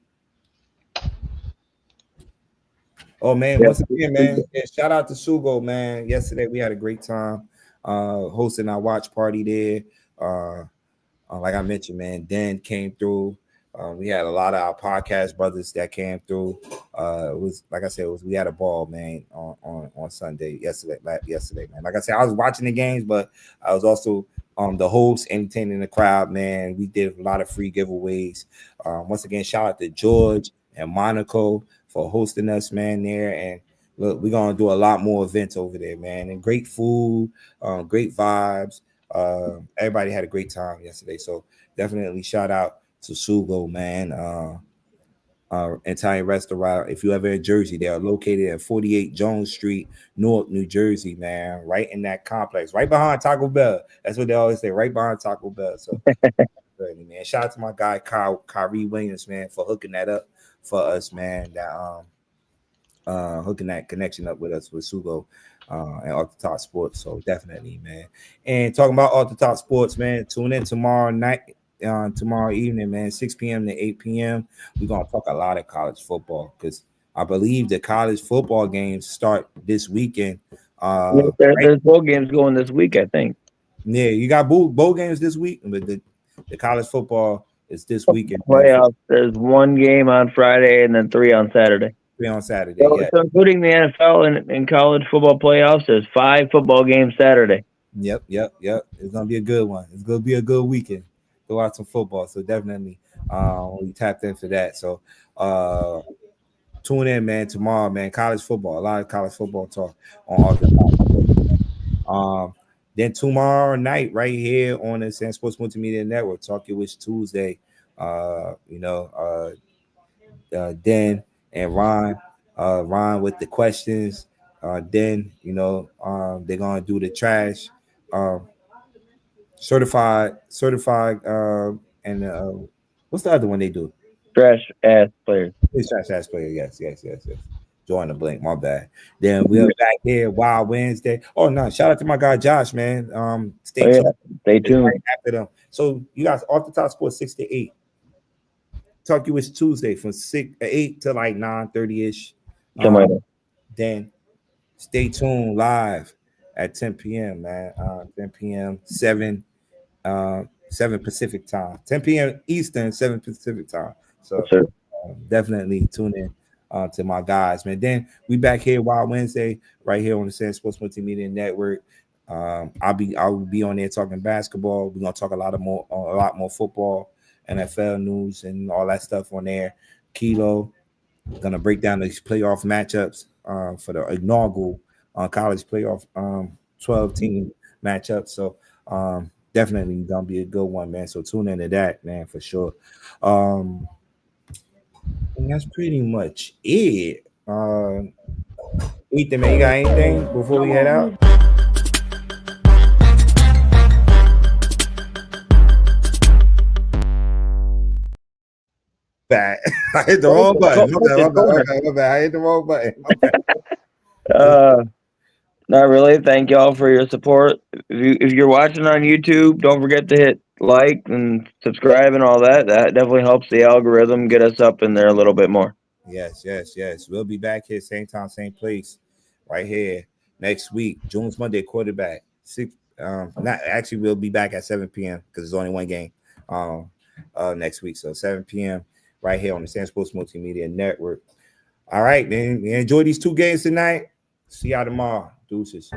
Oh man, Yeah. once again, man, shout out to Sugo, man. Yesterday we had a great time hosting our watch party there. Like I mentioned, man, Dan came through. We had a lot of our podcast brothers that came through. It was like I said, we had a ball, man, on Sunday yesterday, man. Like I said, I was watching the games, but I was also the host, entertaining the crowd, man. We did a lot of free giveaways. Once again, shout out to George and Monaco for hosting us, man, there. And look, we're gonna do a lot more events over there, man. And great food, great vibes. Everybody had a great time yesterday, so definitely shout out to Sugo, man. Italian restaurant. If you ever in Jersey, they are located at 48 Jones Street, Newark, New Jersey, man. Right in that complex, right behind Taco Bell. That's what they always say, right behind Taco Bell. So, man, shout out to my guy Kyrie Williams, man, for hooking that up for us, man. That hooking that connection up with us with Sugo and Off the Top Sports. So definitely, man. And talking about Off the Top Sports, man, tune in tomorrow night, tomorrow evening, man, 6 p.m. to 8 p.m. We're gonna talk a lot of college football because I believe the college football games start this weekend. There's bowl games going this week, I think. Yeah, you got bowl games this week, but the college football is this weekend. Playoffs. There's one game on Friday and then 3 on Saturday. 3 on Saturday. So, yeah. so including the NFL and college football playoffs, there's 5 football games Saturday. Yep. It's gonna be a good one. It's gonna be a good weekend. Go out some football. So definitely we tapped into that. So tune in, man, tomorrow, man. College football, a lot of college football talk on all the then tomorrow night, right here on the SamzSportz Multimedia Network, Talk Your Wish Tuesday. Dan and Ron with the questions. Then they're gonna do the trash, certified, and what's the other one they do? Trash ass players. It's trash ass player. Yes. Join the blink. My bad. Then we're back here. Wild Wednesday. Oh no! Shout out to my guy Josh, man. Stay tuned. Stay tuned. Right after them. So you guys Off the Top Sports 6 to 8. Talk You Wish Tuesday from 8 to like 9:30 ish. Then stay tuned live at 10 p.m. man. 10 p.m. 7 Pacific time. 10 p.m. Eastern, 7 Pacific time. So definitely tune in to my guys, man. Then we back here Wild Wednesday right here on the SamzSportz Multimedia Network. I will be on there talking basketball. We're gonna talk a lot more football, NFL news, and all that stuff on there. Kilo gonna break down these playoff matchups for the inaugural college playoff 12 team matchup. So definitely gonna be a good one, man. So tune into that, man, for sure. And that's pretty much it. Ethan, man, you got anything before we head out? Bad. I hit the wrong button. My bad. I hit the wrong button. Not really. Thank y'all for your support. If you're watching on YouTube, don't forget to hit like and subscribe and all that. That definitely helps the algorithm get us up in there a little bit more. Yes. We'll be back here, same time, same place, right here next week. June's Monday quarterback. We'll be back at 7 p.m. because there's only one game next week. So 7 p.m. right here on the SamzSportz Multimedia Network. All right, man. Enjoy these 2 games tonight. See y'all tomorrow. Deuces.